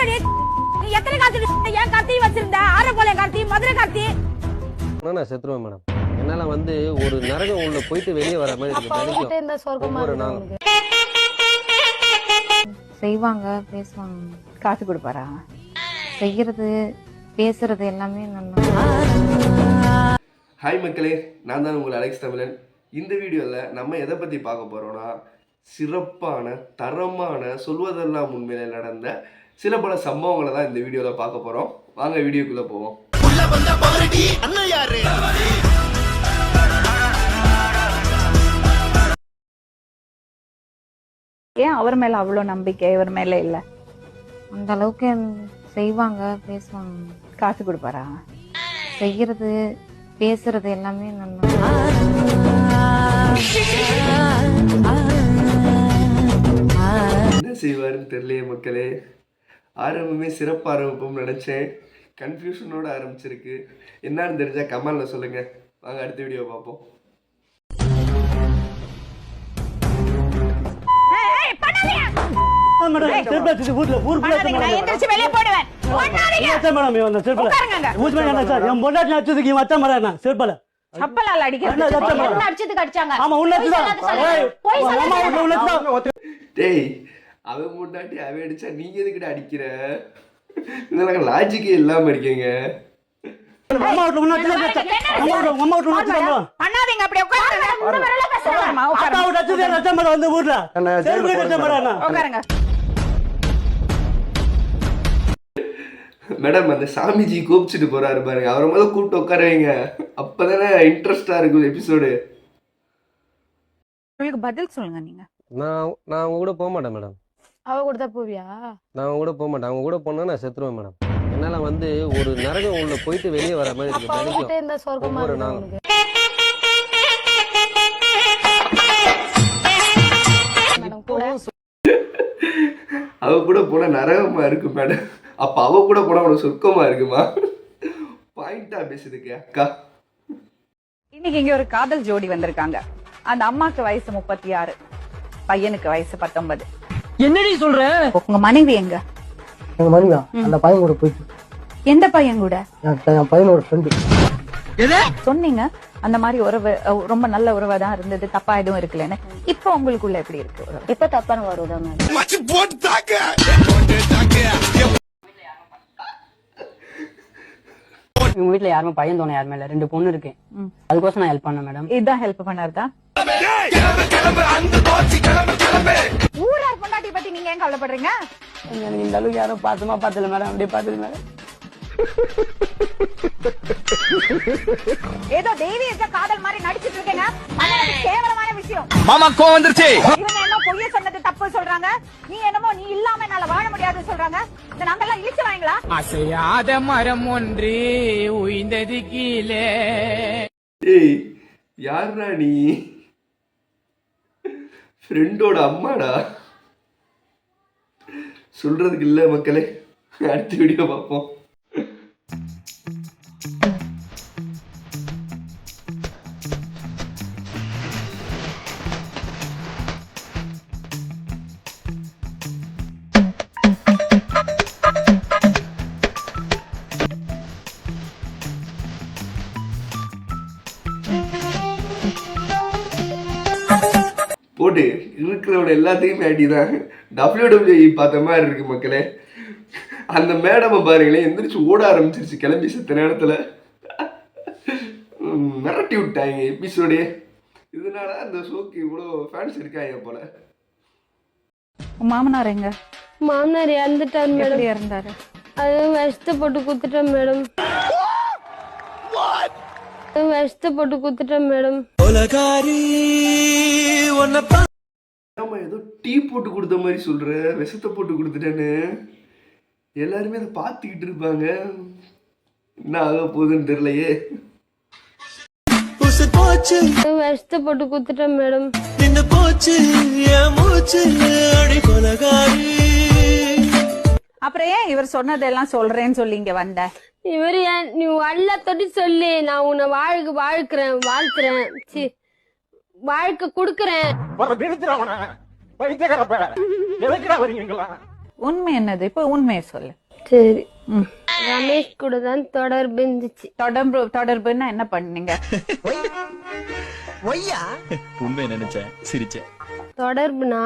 நீ எத்தனை கார்த்தி ஏன் கார்த்தி வச்சிருந்த? ஆரப்பாளையம் கார்த்தி, மதுரை கார்த்தி. நான் செத்துருவேன் மேடம். என்னால வந்து ஒரு நரகம் உள்ள போயிட்டு வெளியே வர மாதிரி இருக்கு. செய்வாங்க, பேசுவாங்க. காசு கொடுப்பாரா? செய்யறது பேசுறது எல்லாமே நல்லா. ஹாய் மக்களே, நான் தான் உங்கள் அலெக்ஸ் தமிழன். இந்த வீடியோவில் நம்ம எதை பற்றி பார்க்க போகிறோன்னா, சிறப்பான தரமான சொல்வதெல்லாம் உண்மையில நடந்த சில பல சம்பவங்களை தான் இந்த வீடியோவில் பார்க்க போகிறோம். வாங்க வீடியோக்குள்ளே போவோம். ஏன் அவர் மேல அவ்வளவு நம்பிக்கை இவர் மேல இல்ல? அந்த அளவுக்கு செய்வாங்க, பேசுவாங்க. காசு கொடுப்பாரா? செய்யறது பேசுறது எல்லாமே நல்லா. என்ன செய்வாருன்னு தெரியலையே மக்களே. ஆரம்பமே சிறப்பு ஆரம்பிப்போம் நினச்சேன், கன்ஃபியூஷனோட ஆரம்பிச்சிருக்கு. என்னன்னு தெரிஞ்சா கமெண்ட்ல சொல்லுங்க. வாங்க அடுத்த வீடியோ பார்ப்போம். டேய், அவன் முன்னாடி அவன் அடிச்சா நீங்க எதுக்கிட்ட அடிக்கிற? இதெல்லாம் லாஜிக்கே இல்லாம இருக்கீங்க. மேடம், அந்த சாமிஜி கூப்பிச்சுட்டு போறாரு பாருங்க, அவரை முதல்ல கூப்பிட்டு உட்கார வைங்க. அப்பதானே இன்ட்ரெஸ்டா இருக்கும் எபிசோடு. பதில் சொல்லுங்க. நீங்க நான் அவங்க கூட போக மாட்டேன் மேடம். அவ கூட தான் போவியா? நான் அவங்க கூட போக மாட்டேன். அவங்க கூட போனா நான் செத்துருவேன் மேடம். என்னால வந்து ஒரு நரகம் உள்ள போயிட்டு வெளியே வர மாதிரி இருக்கு. ஒவ்வொரு நாளும் அவ கூட போனா நரகமா இருக்கு மேடம். அப்ப அவ கூட போனா உனக்கு சொர்க்கமா இருக்குமா? பாயிண்டா பேசுதுக்கு அக்கா. இன்னைக்கு இங்க ஒரு காதல் ஜோடி வந்திருக்காங்க. அந்த அம்மாக்கு வயசு 36, பையனுக்கு வயசு 19. என்னடி சொல்ற? உங்க மனைவி எங்க? எங்க மனைவியா? அந்த பையன் கூட போயிட்டு. எந்த பையன் கூட? என் பையனோட ஃப்ரெண்டு. சொன்னீங்க அந்த மாதிரி உறவு ரொம்ப நல்ல உறவா தான் இருந்தது, தப்பா எதுவும் இருக்குல்லன்னு. இப்ப உங்களுக்குள்ள எப்படி இருக்கு? இப்ப தப்பான வருதாங்க. இவங்க வீட்டுல யாருமே பையன் தோணை யாருமே இல்ல, 2 பொண்ணு இருக்கு. அதுக்கோசம் நான் ஹெல்ப் பண்ணேன் மேடம். இதுதான் ஹெல்ப் பண்ணாருதா? ஊரார் பொண்டாட்டி பத்தி நீங்க ஏன் கவலைப்படுறீங்க? எனக்கு இந்த அளவுக்கு யாரும் பாசமா பார்த்தல மேடம், அப்படியே பார்த்தது மேடம். ஏதோ தெய்வீக இருக்க காதல் மாதிரி நடிச்சிட்டு இருக்கேங்க. கேவலமான விஷயம். மாமா கோவம் வந்துருச்சு. இவங்க என்ன பொய்ய சொன்னது தப்பு சொல்றாங்க, நீ என்னமோ நீ இல்லாம என்னால வாழ முடியாதுன்னு சொல்றாங்க. இந்த நாங்கெல்லாம் இழிச்சு வாங்களா? அசையாத மரம் ஒன்று உயிர்ந்தது கீழே. ஏய், யாருடா நீ? ஃப்ரெண்டோட அம்மாடா. சொல்றதுக்கு இல்ல மக்களே. அடுத்த வீடியோ பார்ப்போம். போட்டு இருக்கிறவட எல்லாத்தையும் அடிதான். WWE பார்த்த மாதிரி இருக்கு மக்களே. அந்த மேடமை பாருங்களேன், எந்திரிச்சு ஓட ஆரம்பிச்சிருச்சு கிளம்பி செத்த நேரத்துல. மிரட்டி விட்டாங்க எபிசோடே. இதனால அந்த ஷோக்கு இவ்வளோ ஃபேன்ஸ் இருக்காங்க போல. மாமனார் எங்க? மாமனார் இறந்துட்டார் மேடம். இறந்தாரு? அது விஷத்தை போட்டு குத்துட்டேன் மேடம். விஷத்தை போட்டு குத்துட்டேன் மேடம். ஆமா, ஏதோ டீ போட்டு கொடுத்த மாதிரி சொல்ற, விஷத்தை போட்டு கொடுத்துட்டேன்னு. எல்லாருமே அதை பார்த்துக்கிட்டு இருப்பாங்க. என்ன ஆக போகுதுன்னு தெரியலையே. விஷத்தை போட்டு குத்துட்டேன் மேடம். அப்புறம் ஏன் இவர் சொன்னதெல்லாம் சொல்றேன்னு சொல்லி இங்க வந்த? இவரு ஏன் நீ வல்ல தொட்டி சொல்லி நான் உன்னை வாழ்க்கிறேன் வாழ்க்கை குடுக்கறேன். உண்மை என்னது? இப்போ உண்மையை சொல்லு. சரி, ரமேஷ் கூட தான் தொடர்பு இருந்துச்சு. தொடர்புன்னா என்ன பண்ணீங்க? உண்மை நினைச்சேன், சிரிச்சேன். தொடர்புனா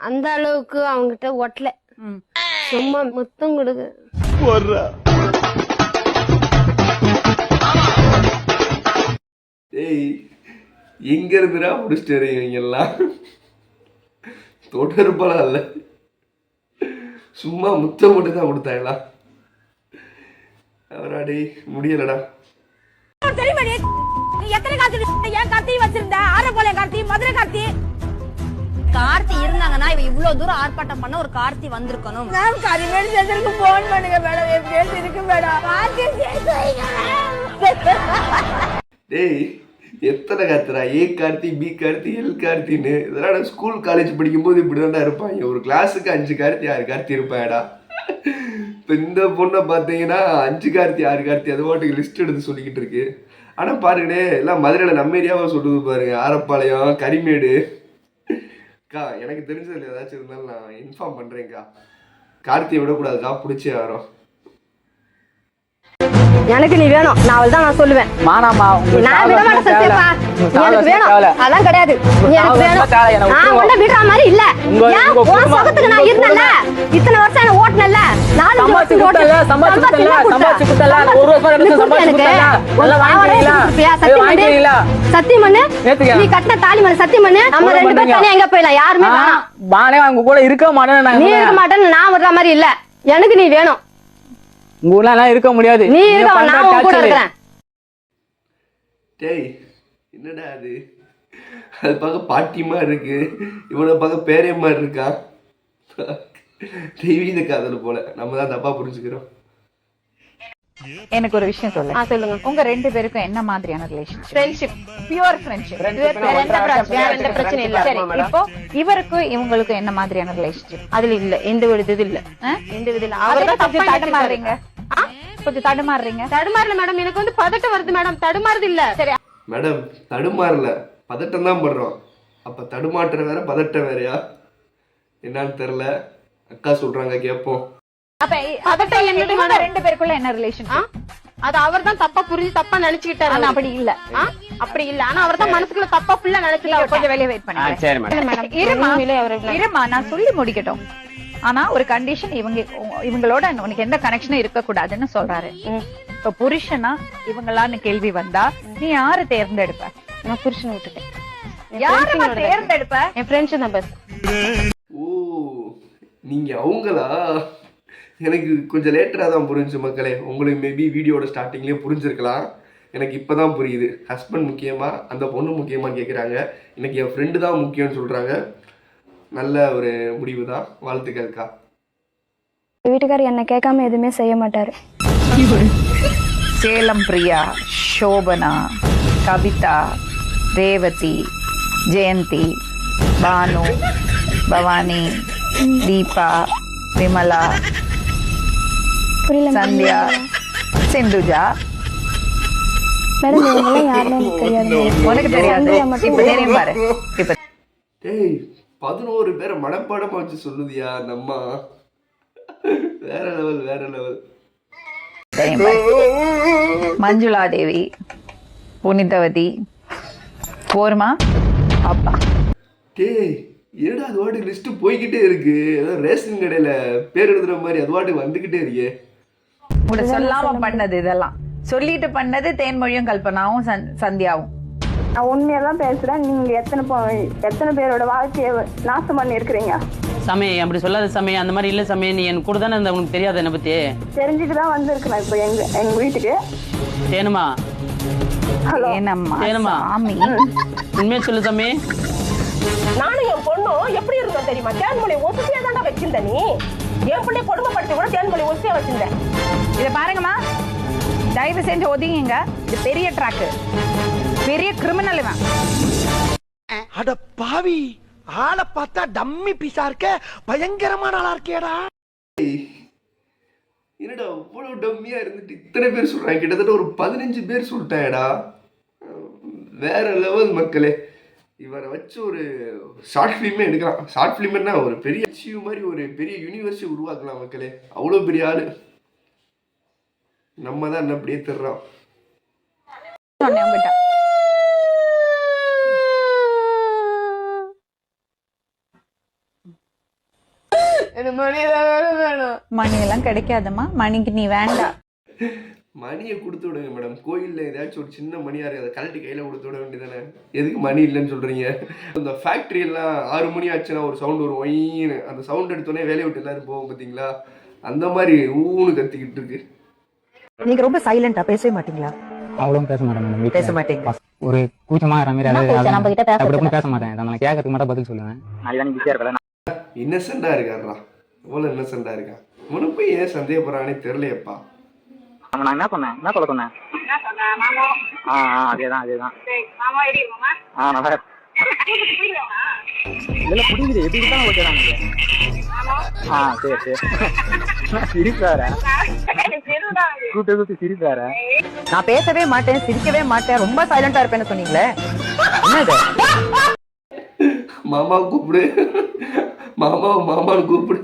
அந்த அளவுக்கு அவங்கிட்ட ஒட்டல, சும்மா முத்தம் கொடுக்க. ஏய், எங்க இருந்துடா முடிச்சுட்டு வரீங்க எல்லாம்? தொடர்பெல்லாம் இல்ல, சும்மா முத்தம் மட்டும் தான் கொடுத்தாங்களா? அவராடி முடியலடா. கார்த்தி இருந்தாங்கன்னா இவ இவ்வளவு தூரம் ஆர்ப்பாட்டம் பண்ண ஒரு கார்த்தி வந்திருக்கணும். டேய், எத்தனை கார்த்திடா? ஏ கார்த்தி, பி கார்த்தி, எல் கார்த்தின்னு. இதெல்லாம் நான் ஸ்கூல் காலேஜ் படிக்கும்போது இப்படிதான்டா இருப்பாங்க. ஒரு கிளாஸுக்கு 5 கார்த்தி 6 கார்த்தி இருப்பாடா. இப்போ இந்த பொண்ணை பார்த்தீங்கன்னா 5 கார்த்தி 6 கார்த்தி அது பாட்டுக்கு லிஸ்ட் எடுத்து சொல்லிக்கிட்டு இருக்கு. ஆனால் பாருங்கண்ணே, எல்லாம் மதுரையில் நம்ம ஏரியாவை சொல்லுது பாருங்க. ஆரப்பாளையம், கரிமேடு. அக்கா, எனக்கு தெரிஞ்சதில் ஏதாச்சும் இருந்தாலும் நான் இன்ஃபார்ம் பண்ணுறேன்க்கா. கார்த்தியை விடக்கூடாதுக்கா, பிடிச்சே வரோம். எனக்கு நீ வேணும், நான் அவள் தான் நான் சொல்லுவேன். மானாமா நான் விட மாட்டேன் சத்தியப்பா, நீ எனக்கு வேணும். அதெல்லாம் கிடையாது, நீ எனக்கு வேணும். நான் உன்ன விடுற மாதிரி இல்ல. ஏன் உன் சுகத்துக்கு நான் இருந்தேன்ல, இத்தனை வருஷம் என்ன ஓட்டுனல்ல, 4 வருஷம் ஓட்டுல சம்பாதிச்சு குடுத்தல, ஒரு வருஷம் எடுத்து சம்பாதிச்சு குடுத்தல, எல்லாம் வாங்கிட்டீங்களா? சத்தியம் பண்ணு, நீ கட்டின தாலி மேல சத்தியம் பண்ணு. நம்ம 2 பேரும் தனியா எங்க போயிடலாம், யாருமே வேணாம். வானே அவங்க கூட இருக்க மாட்டேன். நீ இருக்க மாட்டேன்னு நான் விடுற மாதிரி இல்ல, எனக்கு நீ வேணும். உங்க ஊர்ல எல்லாம் இருக்க முடியாது, நீ இருக்க, நான் உன் கூட இருக்கறேன். டேய், என்னடா அது? அது பார்க்க பாட்டிமா இருக்கு, இவனை பார்க்க பேரையம்மா இருக்கா. தெய்வீக காதல் போல. நம்ம தான் தப்பா புரிஞ்சுக்கிறோம். எனக்கு ஒரு விஷயம் சொல்லு. சொல்லுங்க. உங்க 2 பேருக்கும் என்ன மாதிரியான ரிலேஷன்? Friendship, pure friendship. எந்த பிரச்சனை இல்ல. சரி, இப்போ இவருக்கும் இவங்களுக்கும் என்ன மாதிரியான ரிலேஷன்ஷிப்? அதுல இல்ல, எந்த ஒரு இது இல்ல, எந்த வித இல்ல. அவர்தான் கொஞ்சம் தப்பா தடுமாறுறீங்க, கொஞ்சம் தடுமாறுறீங்க. தடுமாறல மேடம், எனக்கு வந்து பதட்டம் வருது மேடம், தடுமாறுது இல்ல. சரி மேடம், தடுமாறல, பதட்டம் தான் படுறோம். அப்ப தடுமாற்றம் வேற, பதட்டம் வேறயா? என்னன்னு தெரியல. அக்கா சொல்றாங்க, கேட்போம். அப்ப இவங்க 2 பேருக்குள்ள என்ன ரிலேஷன்? அது அவர்தான் தப்பா புரிஞ்சு தப்பா நினைச்சுக்கிட்டாரு. ஆனா அப்படி இல்ல, அப்படி இல்ல. ஆனா அவர்தான் மனசுக்குள்ள தப்பா ஃபுல்லா நினைச்சுட்டாரு. கொஞ்சம் வெளியே வெயிட் பண்ணுங்க. சரி மேடம். இருமா, நான் சொல்லி முடிக்கட்டும். ஆனா ஒரு கண்டிஷன், இவங்களோட உனக்கு எந்த கனெக்ஷனும் இருக்க கூடாதுன்னு சொல்றாரு. இப்ப புருஷனா இவங்களான்னு கேள்வி வந்தா நீ யாரு தேர்ந்தெடுப்ப? நான் புருஷனை விட்டுட்டேன். யாரு தேர்ந்தெடுப்ப? என் ஃப்ரெண்ட்ஸ் தான் பெஸ்ட். ஓ, நீங்க அவங்களா? எனக்கு கொஞ்சம் லேட்டரா தான் புரிஞ்சு மக்களே. உங்களுக்கு மேபி வீடியோட ஸ்டார்டிங்லயே புரிஞ்சிருக்கலாம். எனக்கு இப்பதான் புரியுது. ஹஸ்பண்ட் முக்கியமா, அந்த பொண்ணு முக்கியமான்னு கேட்குறாங்க. எனக்கு என் ஃப்ரெண்டு தான் முக்கியம்னு சொல்றாங்க. நல்ல ஒரு முடிவு தான், வாழ்த்துக்கள்க்கா. வீட்டுக்காரர் என்ன கேட்காம எதுவுமே செய்ய மாட்டாரு. சேலம் பிரியா, சோபனா, கவிதா, ரேவதி, ஜெயந்தி, பானு, பவானி, தீபா, விமலா, சந்தியா, சிந்துஜா. மேடம் இவங்கெல்லாம் யாருன்னு எனக்கு தெரியாது. உனக்கு தெரியாது, இப்ப தெரியும் பாரு. இப்ப டேய், 11 பேரை மனப்பாடமா வச்சு சொல்லுதியா அந்த அம்மா. வேற லெவல், வேற லெவல். தெரியும் பாரு. மஞ்சுளா தேவி, புனிதவதி, போர்மா, அப்பா. டேய், ஏடா அது வாட்டுக்கு லிஸ்ட் போய்கிட்டே இருக்கு. ஏதோ ரேஷன் கடையில பேர் எழுதுற மாதிரி அது வாட்டுக்கு வந்துகிட்டே இருக்கே. உங்களை சொல்லாம பண்ணது இதெல்லாம், சொல்லிட்டு பண்ணது தேன்மொழியும் கல்பனாவும் சந்தியாவும். நான் உண்மையெல்லாம் பேசுறேன். நீங்க எத்தனை பேரோட வாழ்க்கையை நாசம் பண்ணி இருக்கிறீங்க. சமே அப்படி சொல்லாத சமே, அந்த மாதிரி இல்ல சமே. நீ என் கூட தானே இருந்த, உனக்கு தெரியாது என்ன பத்தி? தெரிஞ்சுட்டு தான் வந்திருக்கிறேன் இப்போ எங்க வீட்டுக்கு. தேனுமா? ஏனம்மா தேனுமா? சாமி, உண்மையை சொல்லு சமே. நானும் என் பொண்ணும் எப்படி இருந்தோம் தெரியுமா? தேன்மொழி ஒசியா தாண்டா வச்சிருந்த. நீ என் பிள்ளை கொடுமைப்படுத்தி கூட தேன்மொழி ஒசியா வச்சிருந்த. இத பாருங்கம்மா, தயவு செஞ்சு ஒதுங்க. இது பெரிய ட்ராக், பெரிய கிரிமினல் இவன். அட பாவி, ஆளை பார்த்தா டம்மி பீஸா இருக்க, பயங்கரமான ஆளா இருக்கேடா. என்னடா அவ்வளவு டம்மியா இருந்துட்டு இத்தனை பேர் சொல்றாங்க? கிட்டத்தட்ட ஒரு 15 பேர் சொல்லிட்டேடா. வேற லெவல் மக்களே. இவரை வச்சு ஒரு ஷார்ட் ஃபிலிமே எடுக்கலாம். ஷார்ட் ஃபிலிம்னா ஒரு பெரிய அச்சீவ் மாதிரி ஒரு பெரிய யூனிவர்ஸை உருவாக்கலாம் மக்களே. அவ்வளோ பெரிய ஆளு. நம்ம தான் என்ன அப்படியே தர்றோம். மணி எல்லாம் கிடைக்காதம்மா, மணிக்கு நீ வேண்டாம். மணியை கொடுத்து விடுங்க மேடம். கோயிலில் ஏதாச்சும் ஒரு சின்ன மணியாக இருக்குது, அதை கலட்டி கையில் கொடுத்து விட வேண்டியதானே. எதுக்கு மணி இல்லைன்னு சொல்கிறீங்க? இந்த ஃபேக்ட்ரி எல்லாம் 6 மணி ஆச்சுன்னா ஒரு சவுண்ட் வரும், ஒயின்னு. அந்த சவுண்ட் எடுத்தோடனே வேலையை விட்டு எல்லாரும் போவோம் பார்த்தீங்களா? அந்த மாதிரி ஊன்னு கத்திக்கிட்டு இருக்கு. நீங்க ரொம்ப சைலண்டா பேசவே மாட்டீங்களா? அவ்வளவு பேச மாட்டேன். பேச மாட்டீங்க. ஒரு கூச்சமா மாதிரி நம்ம கிட்ட பேச மாட்டேன். நான் கேட்கறதுக்கு மட்டும் பதில் சொல்லுவேன். நாளைக்கு பிஸியா இருக்கல. இன்னசென்டா இருக்காருடா, எவ்வளோ இன்னசென்டா இருக்கான். இவனுக்கு போய் ஏன் சந்தேகப்படுறானே தெரியலையப்பா. நான் என்ன சொன்னேன்? என்ன சொல்ல சொன்னேன்? அதேதான் நல்லா இதெல்லாம் புரியுது. எப்படி தான் ஓகேதான். சரி சிரிப்பார கூப்பிட்டு சிரிப்பார. நான் பேசவே மாட்டேன், சிரிக்கவே மாட்டேன், ரொம்ப சைலண்டா இருப்பேன்னு சொன்னீங்களே, என்னது? மாமா கூப்பிடு, மாமான்னு கூப்பிடு.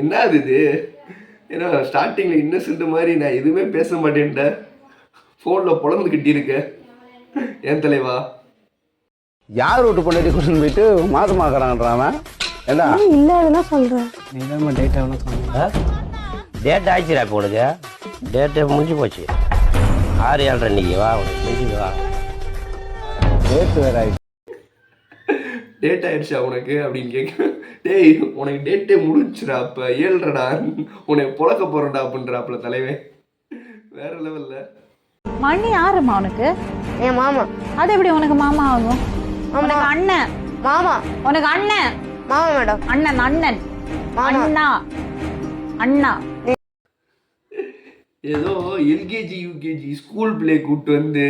என்ன அது இது? ஏன்னா ஸ்டார்டிங்கில் இன்னசென்ட் மாதிரி நான் எதுவுமே பேச மாட்டேன்ட்ட, ஃபோனில் புலந்து கட்டியிருக்கேன். ஏன் தலைவா? யார் வீட்டு பொண்ணாடி கொண்டு போயிட்டு மாசமாக்குறான்றான். ஏண்டா இல்ல அதெல்லாம் சொல்றேன். நீ தான் டேட் எவ்வளோ சொன்னீங்க? டேட் ஆயிடுச்சுடா இப்போ உனக்கு. டேட்டு முடிஞ்சு போச்சு. 6-7 இன்னைக்கு வா, உனக்கு முடிஞ்சு வா. டேட்டு வேற ஆயிடுச்சு. டேட் ஆயிடுச்சா உனக்கு அப்படின்னு கேட்க, டேய் உனக்கு டேட்டே முடிஞ்சுடா, அப்போ 7:30டா, உனக்கு புழக்க போறேன்டா அப்படின்றாப்புல தலைவன். வேற லெவல்ல. மணி யாருமா உனக்கு? என் மாமா. அது எப்படி உனக்கு மாமா ஆகும்? உனக்கு அண்ணன். மாமா. உனக்கு அண்ணன். மாமா மேடம். அண்ணன் அண்ணா அண்ணா. ஏதோ எல்கேஜி யூகேஜி ஸ்கூல் பிளே கூப்பிட்டு வந்து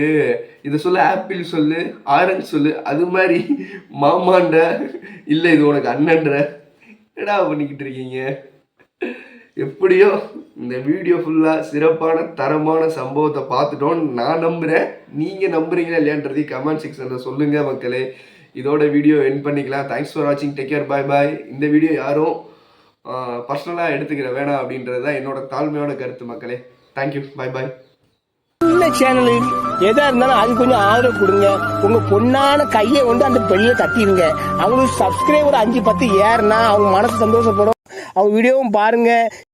இதை சொல்லு, ஆப்பிள் சொல்லு, ஆரஞ்சு சொல்லு, அது மாதிரி மாமான்ற இல்லை இது உனக்கு அண்ணன்ற. என்னடா பண்ணிக்கிட்டு இருக்கீங்க? எப்படியோ இந்த வீடியோ ஃபுல்லாக சிறப்பான தரமான சம்பவத்தை பார்த்துட்டோன்னு நான் நம்புகிறேன். நீங்கள் நம்புறீங்களா இல்லையான்றதை கமெண்ட் செக்ஷனில் சொல்லுங்கள் மக்களே. இதோட வீடியோ எண்ட் பண்ணிக்கலாம். தேங்க்ஸ் ஃபார் வாட்சிங். Take care. பாய். இந்த வீடியோ யாரும் பர்சனலாக எடுத்துக்கிற வேணாம் அப்படின்றது தான் என்னோட தாழ்மையான கருத்து மக்களே. தேங்க்யூ. பாய். இந்த சேனல் எதா இருந்தாலும் அது கொஞ்சம் ஆதரவு கொடுங்க. உங்க பொண்ணான கையை வந்து அந்த பெண்ணில தட்டிடுங்க. அவங்களுக்கு சப்ஸ்கிரைபர் 5-10 ஏறுனா அவங்க மனசு சந்தோஷப்படும். அவங்க வீடியோவும் பாருங்க.